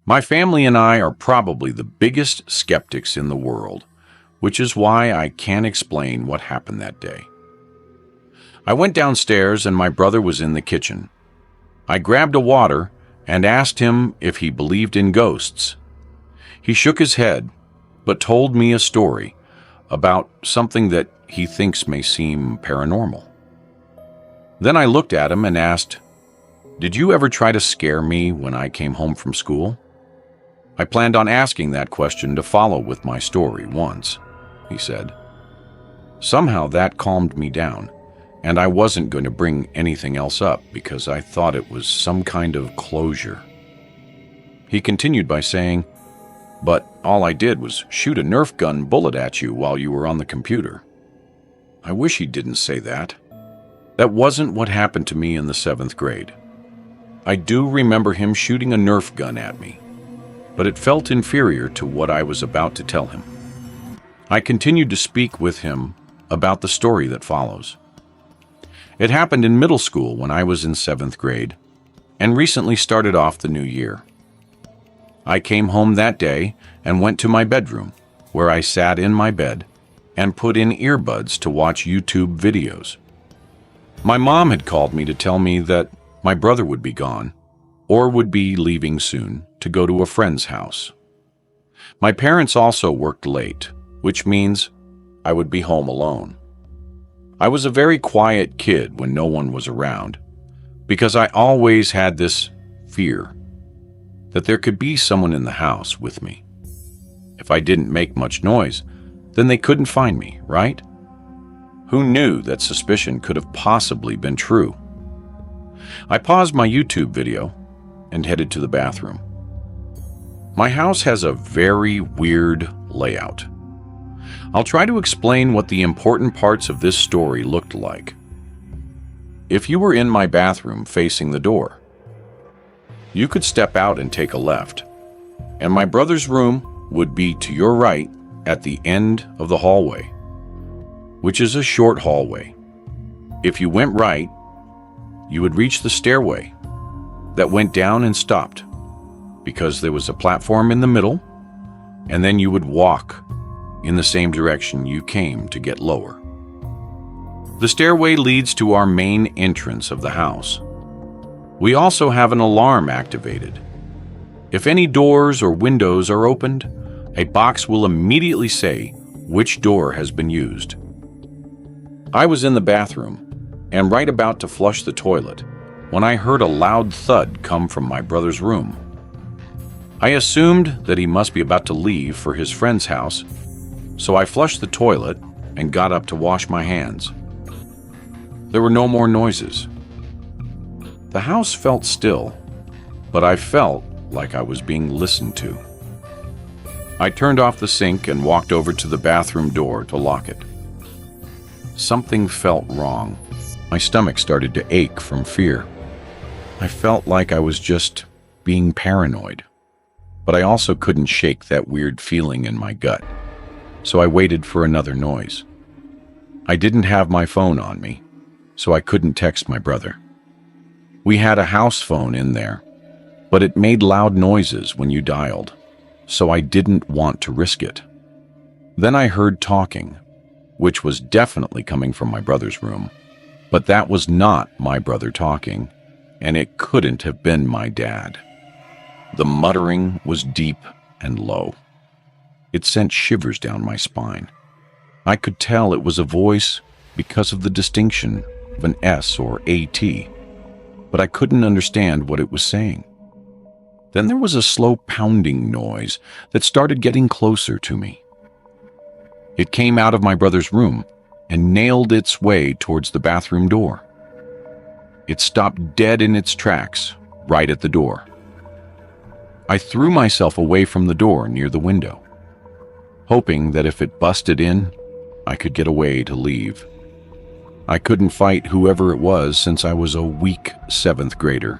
My family and I are probably the biggest skeptics in the world, which is why I can't explain what happened that day. I went downstairs and my brother was in the kitchen. I grabbed a water and asked him if he believed in ghosts. He shook his head, but told me a story about something that he thinks may seem paranormal. Then I looked at him and asked, "Did you ever try to scare me when I came home from school?" I planned on asking that question to follow with my story once, he said. Somehow that calmed me down, and I wasn't going to bring anything else up because I thought it was some kind of closure. He continued by saying, "But all I did was shoot a Nerf gun bullet at you while you were on the computer." I wish he didn't say that. That wasn't what happened to me in the 7th grade. I do remember him shooting a Nerf gun at me, but it felt inferior to what I was about to tell him. I continued to speak with him about the story that follows. It happened in middle school when I was in 7th grade, and recently started off the new year. I came home that day and went to my bedroom, where I sat in my bed and put in earbuds to watch YouTube videos. My mom had called me to tell me that my brother would be gone, or would be leaving soon to go to a friend's house. My parents also worked late, which means I would be home alone. I was a very quiet kid when no one was around, because I always had this fear that there could be someone in the house with me. If I didn't make much noise, then they couldn't find me, right? Who knew that suspicion could have possibly been true? I paused my YouTube video and headed to the bathroom. My house has a very weird layout. I'll try to explain what the important parts of this story looked like. If you were in my bathroom facing the door, you could step out and take a left, and my brother's room would be to your right at the end of the hallway, which is a short hallway. If you went right, you would reach the stairway that went down and stopped, because there was a platform in the middle, and then you would walk in the same direction you came to get lower. The stairway leads to our main entrance of the house. We also have an alarm activated. If any doors or windows are opened, a box will immediately say which door has been used. I was in the bathroom and right about to flush the toilet when I heard a loud thud come from my brother's room. I assumed that he must be about to leave for his friend's house, so I flushed the toilet and got up to wash my hands. There were no more noises. The house felt still, but I felt like I was being listened to. I turned off the sink and walked over to the bathroom door to lock it. Something felt wrong. My stomach started to ache from fear. I felt like I was just being paranoid, but I also couldn't shake that weird feeling in my gut, so I waited for another noise. I didn't have my phone on me, so I couldn't text my brother. We had a house phone in there, but it made loud noises when you dialed, so I didn't want to risk it. Then I heard talking, which was definitely coming from my brother's room, but that was not my brother talking, and it couldn't have been my dad. The muttering was deep and low. It sent shivers down my spine. I could tell it was a voice because of the distinction of an S or AT, but I couldn't understand what it was saying. Then there was a slow pounding noise that started getting closer to me. It came out of my brother's room and nailed its way towards the bathroom door. It stopped dead in its tracks, right at the door. I threw myself away from the door near the window, hoping that if it busted in, I could get away to leave. I couldn't fight whoever it was since I was a weak 7th grader,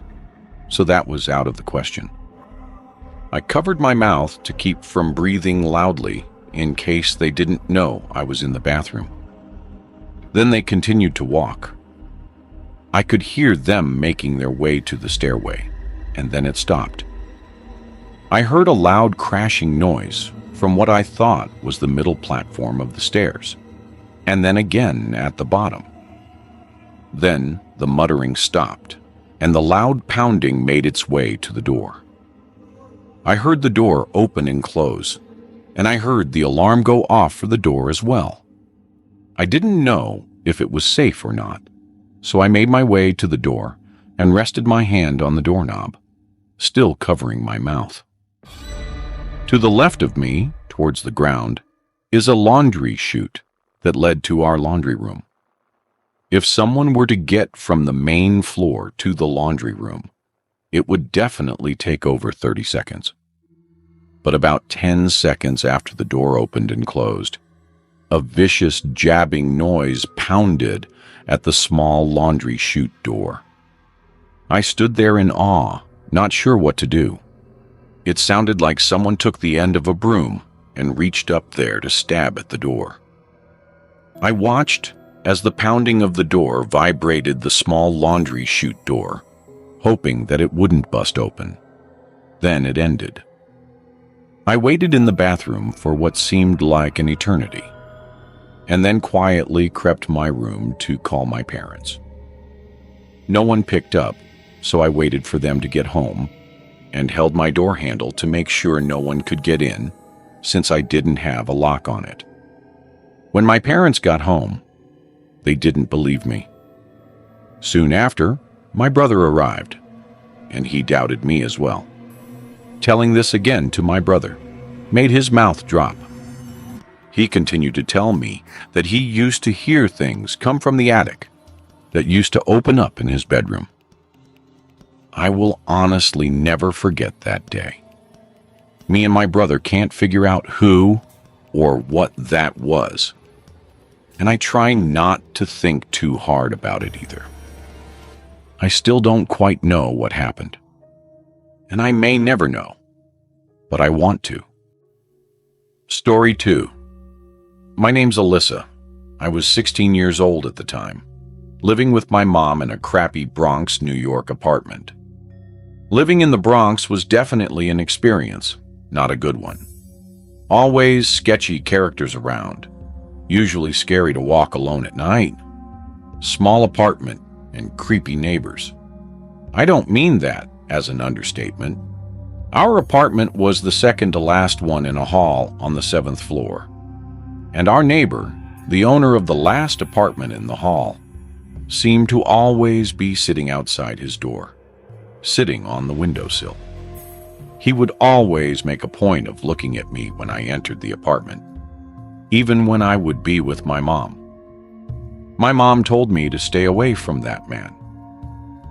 so that was out of the question. I covered my mouth to keep from breathing loudly in case they didn't know I was in the bathroom. Then they continued to walk. I could hear them making their way to the stairway, and then it stopped. I heard a loud crashing noise from what I thought was the middle platform of the stairs, and then again at the bottom. Then the muttering stopped, and the loud pounding made its way to the door. I heard the door open and close, and I heard the alarm go off for the door as well. I didn't know if it was safe or not, so I made my way to the door and rested my hand on the doorknob, still covering my mouth. To the left of me, towards the ground, is a laundry chute that led to our laundry room. If someone were to get from the main floor to the laundry room, it would definitely take over 30 seconds. But about 10 seconds after the door opened and closed, a vicious jabbing noise pounded at the small laundry chute door. I stood there in awe, not sure what to do. It sounded like someone took the end of a broom and reached up there to stab at the door. I watched as the pounding of the door vibrated the small laundry chute door, hoping that it wouldn't bust open. Then it ended. I waited in the bathroom for what seemed like an eternity, and then quietly crept my room to call my parents. No one picked up, so I waited for them to get home and held my door handle to make sure no one could get in, since I didn't have a lock on it. When my parents got home, they didn't believe me. Soon after, my brother arrived, and he doubted me as well. Telling this again to my brother made his mouth drop. He continued to tell me that he used to hear things come from the attic that used to open up in his bedroom. I will honestly never forget that day. Me and my brother can't figure out who or what that was, and I try not to think too hard about it either. I still don't quite know what happened, and I may never know, but I want to. Story 2. My name's Alyssa. I was 16 years old at the time, living with my mom in a crappy Bronx, New York apartment. Living in the Bronx was definitely an experience, not a good one. Always sketchy characters around, usually scary to walk alone at night. Small apartment and creepy neighbors. I don't mean that as an understatement. Our apartment was the second to last one in a hall on the 7th floor. And our neighbor, the owner of the last apartment in the hall, seemed to always be sitting outside his door, sitting on the windowsill. He would always make a point of looking at me when I entered the apartment, even when I would be with my mom. My mom told me to stay away from that man.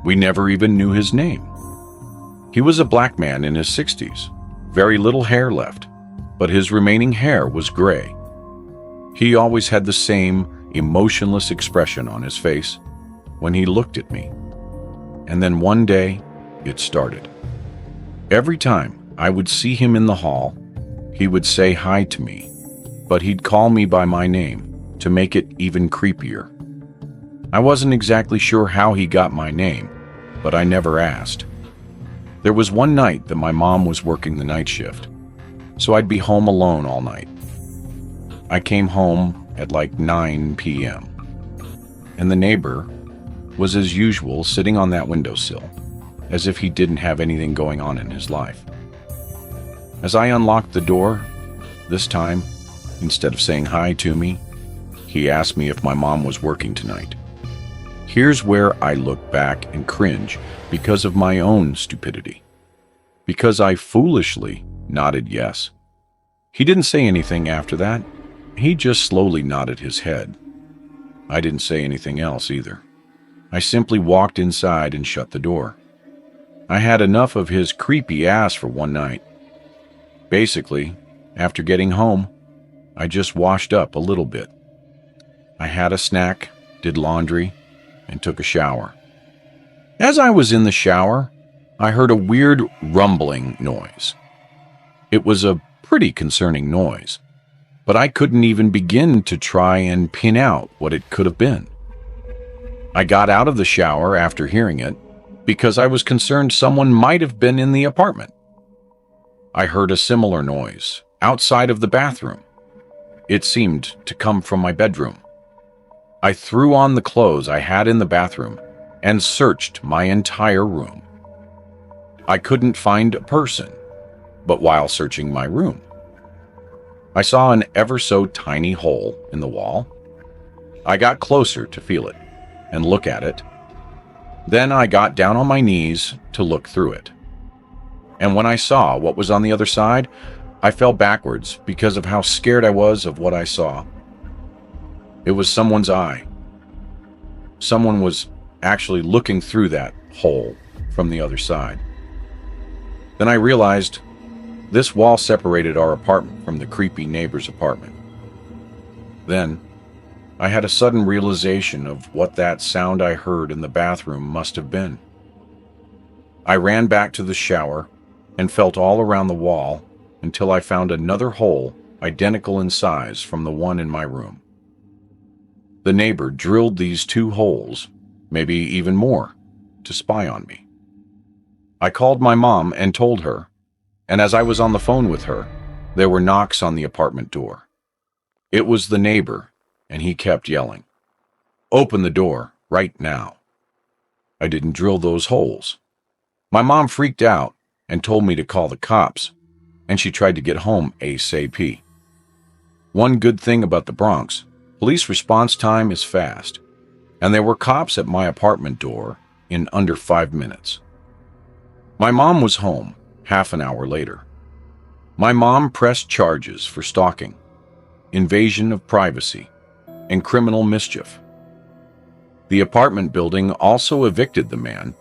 We never even knew his name. He was a black man in his 60s, very little hair left, but his remaining hair was gray. He always had the same emotionless expression on his face when he looked at me. And then one day, it started. Every time I would see him in the hall, he would say hi to me, but he'd call me by my name to make it even creepier. I wasn't exactly sure how he got my name, but I never asked. There was one night that my mom was working the night shift, so I'd be home alone all night. I came home at like 9 p.m., and the neighbor was as usual sitting on that windowsill, as if he didn't have anything going on in his life. As I unlocked the door, this time, instead of saying hi to me, he asked me if my mom was working tonight. Here's where I look back and cringe because of my own stupidity. Because I foolishly nodded yes. He didn't say anything after that. He just slowly nodded his head. I didn't say anything else either. I simply walked inside and shut the door. I had enough of his creepy ass for one night. Basically, after getting home, I just washed up a little bit. I had a snack, did laundry, and took a shower. As I was in the shower, I heard a weird rumbling noise. It was a pretty concerning noise, but I couldn't even begin to try and pin out what it could have been. I got out of the shower after hearing it because I was concerned someone might have been in the apartment. I heard a similar noise outside of the bathroom. It seemed to come from my bedroom. I threw on the clothes I had in the bathroom and searched my entire room. I couldn't find a person, but while searching my room, I saw an ever so tiny hole in the wall. I got closer to feel it and look at it. Then I got down on my knees to look through it. And when I saw what was on the other side, I fell backwards because of how scared I was of what I saw. It was someone's eye. Someone was actually looking through that hole from the other side. Then I realized this wall separated our apartment from the creepy neighbor's apartment. Then I had a sudden realization of what that sound I heard in the bathroom must have been. I ran back to the shower and felt all around the wall until I found another hole identical in size from the one in my room. The neighbor drilled these two holes, maybe even more, to spy on me. I called my mom and told her, and as I was on the phone with her, there were knocks on the apartment door. It was the neighbor, and he kept yelling, "Open the door, right now." I didn't drill those holes. My mom freaked out and told me to call the cops, and she tried to get home ASAP. One good thing about the Bronx, police response time is fast, and there were cops at my apartment door in under 5 minutes. My mom was home half an hour later. My mom pressed charges for stalking, invasion of privacy, and criminal mischief. The apartment building also evicted the man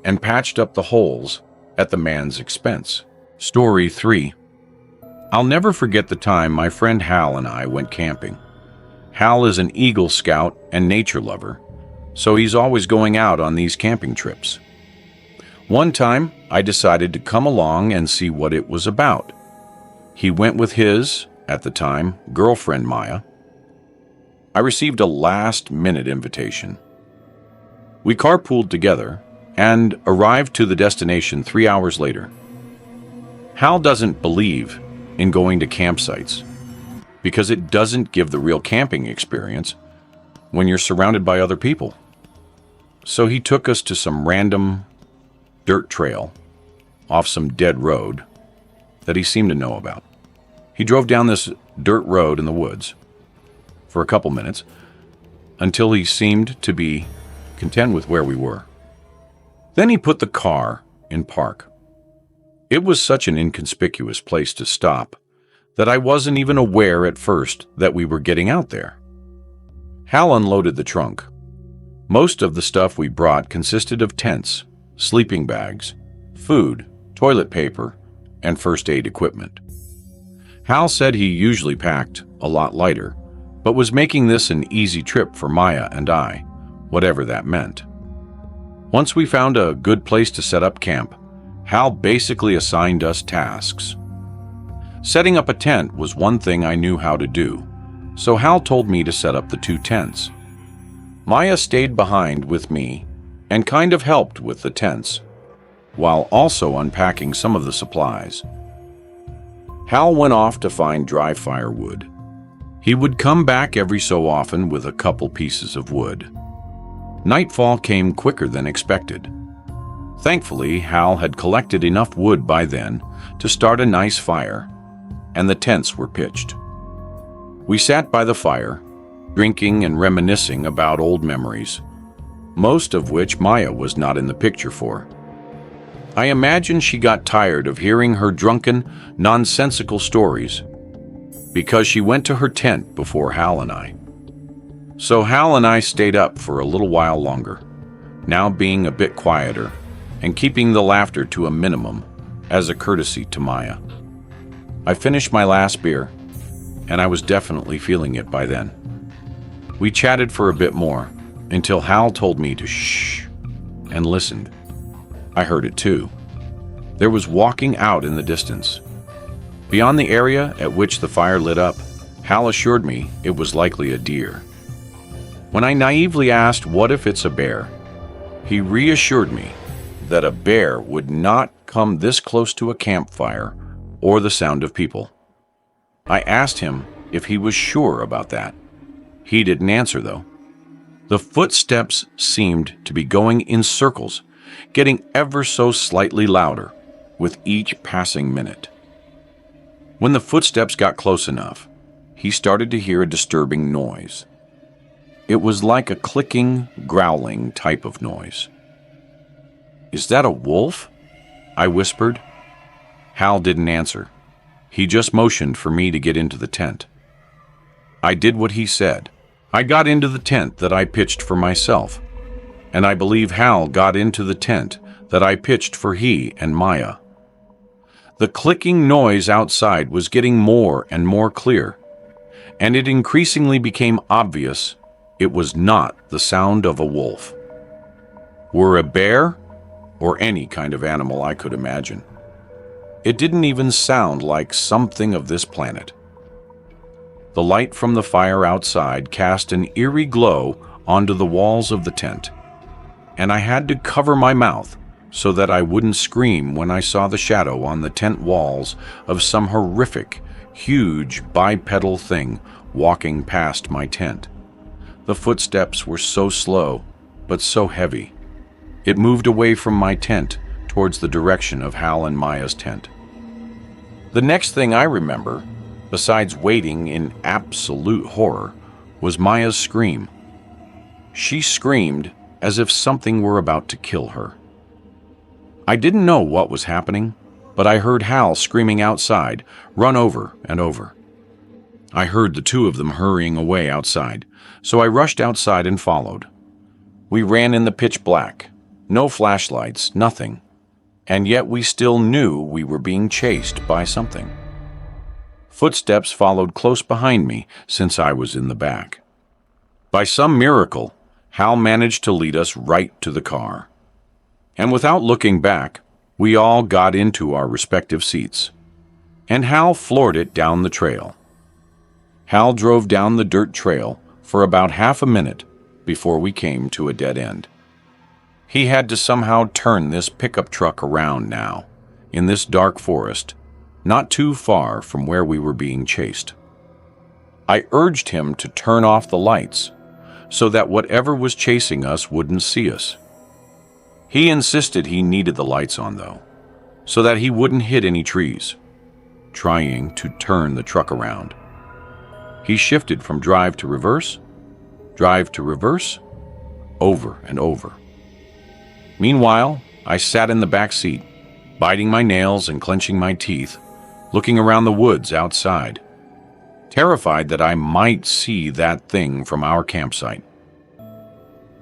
and patched up the holes at the man's expense. Story 3. I'll never forget the time my friend Hal and I went camping. Hal is an Eagle Scout and nature lover, so he's always going out on these camping trips. One time, I decided to come along and see what it was about. He went with his, at the time, girlfriend Maya. I received a last-minute invitation. We carpooled together and arrived to the destination 3 hours later. Hal doesn't believe in going to campsites because it doesn't give the real camping experience when you're surrounded by other people. So he took us to some random dirt trail off some dead road that he seemed to know about. He drove down this dirt road in the woods for a couple minutes until he seemed to be content with where we were. Then he put the car in park. It was such an inconspicuous place to stop that I wasn't even aware at first that we were getting out there. Hal unloaded the trunk. Most of the stuff we brought consisted of tents, sleeping bags, food, toilet paper, and first aid equipment. Hal said he usually packed a lot lighter, but was making this an easy trip for Maya and I, whatever that meant. Once we found a good place to set up camp, Hal basically assigned us tasks. Setting up a tent was one thing I knew how to do, so Hal told me to set up the 2 tents. Maya stayed behind with me and kind of helped with the tents, while also unpacking some of the supplies. Hal went off to find dry firewood. He would come back every so often with a couple pieces of wood. Nightfall came quicker than expected. Thankfully, Hal had collected enough wood by then to start a nice fire, and the tents were pitched. We sat by the fire, drinking and reminiscing about old memories, most of which Maya was not in the picture for. I imagine she got tired of hearing her drunken, nonsensical stories because she went to her tent before Hal and I. So Hal and I stayed up for a little while longer, now being a bit quieter and keeping the laughter to a minimum as a courtesy to Maya. I finished my last beer, and I was definitely feeling it by then. We chatted for a bit more until Hal told me to shh and listened. I heard it too. There was walking out in the distance. Beyond the area at which the fire lit up, Hal assured me it was likely a deer. When I naively asked, "What if it's a bear?" he reassured me that a bear would not come this close to a campfire or the sound of people. I asked him if he was sure about that. He didn't answer, though. The footsteps seemed to be going in circles, getting ever so slightly louder with each passing minute. When the footsteps got close enough, he started to hear a disturbing noise. It was like a clicking, growling type of noise. "Is that a wolf?" I whispered. Hal didn't answer. He just motioned for me to get into the tent. I did what he said. I got into the tent that I pitched for myself, and I believe Hal got into the tent that I pitched for he and Maya. The clicking noise outside was getting more and more clear, and it increasingly became obvious it was not the sound of a wolf. Were a bear or any kind of animal I could imagine. It didn't even sound like something of this planet. The light from the fire outside cast an eerie glow onto the walls of the tent, and I had to cover my mouth so that I wouldn't scream when I saw the shadow on the tent walls of some horrific, huge bipedal thing walking past my tent. The footsteps were so slow, but so heavy. It moved away from my tent towards the direction of Hal and Maya's tent. The next thing I remember, besides waiting in absolute horror, was Maya's scream. She screamed as if something were about to kill her. I didn't know what was happening, but I heard Hal screaming outside, "Run over and over." I heard the two of them hurrying away outside, so I rushed outside and followed. We ran in the pitch black, no flashlights, nothing, and yet we still knew we were being chased by something. Footsteps followed close behind me since I was in the back. By some miracle, Hal managed to lead us right to the car. And without looking back, we all got into our respective seats, and Hal floored it down the trail. Hal drove down the dirt trail for about half a minute before we came to a dead end. He had to somehow turn this pickup truck around now, in this dark forest, not too far from where we were being chased. I urged him to turn off the lights so that whatever was chasing us wouldn't see us. He insisted he needed the lights on, though, so that he wouldn't hit any trees, trying to turn the truck around. He shifted from drive to reverse, over and over. Meanwhile, I sat in the back seat, biting my nails and clenching my teeth, looking around the woods outside, terrified that I might see that thing from our campsite.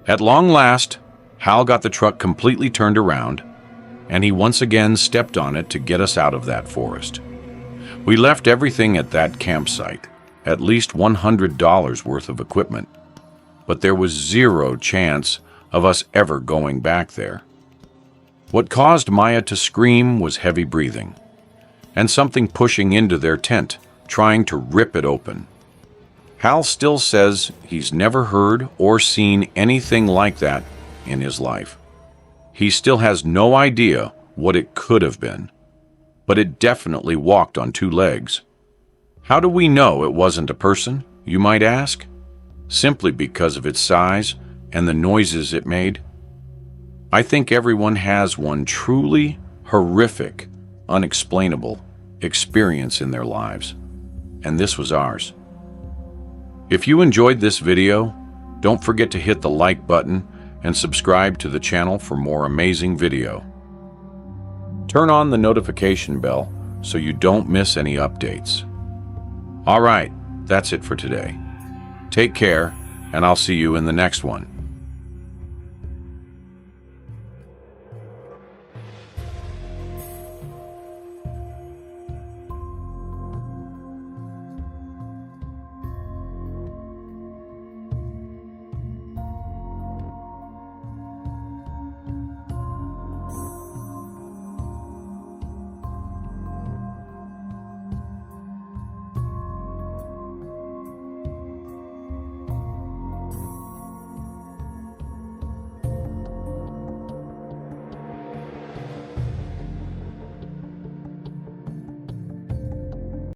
At long last, Hal got the truck completely turned around, and he once again stepped on it to get us out of that forest. We left everything at that campsite, at least $100 worth of equipment, but there was zero chance of us ever going back there. What caused Maya to scream was heavy breathing, and something pushing into their tent, trying to rip it open. Hal still says he's never heard or seen anything like that in his life. He still has no idea what it could have been, but it definitely walked on two legs. How do we know it wasn't a person, you might ask? Simply because of its size and the noises it made? I think everyone has one truly horrific, unexplainable experience in their lives, and this was ours. If you enjoyed this video, don't forget to hit the like button and subscribe to the channel for more amazing video. Turn on the notification bell so you don't miss any updates. All right, that's it for today. Take care, and I'll see you in the next one.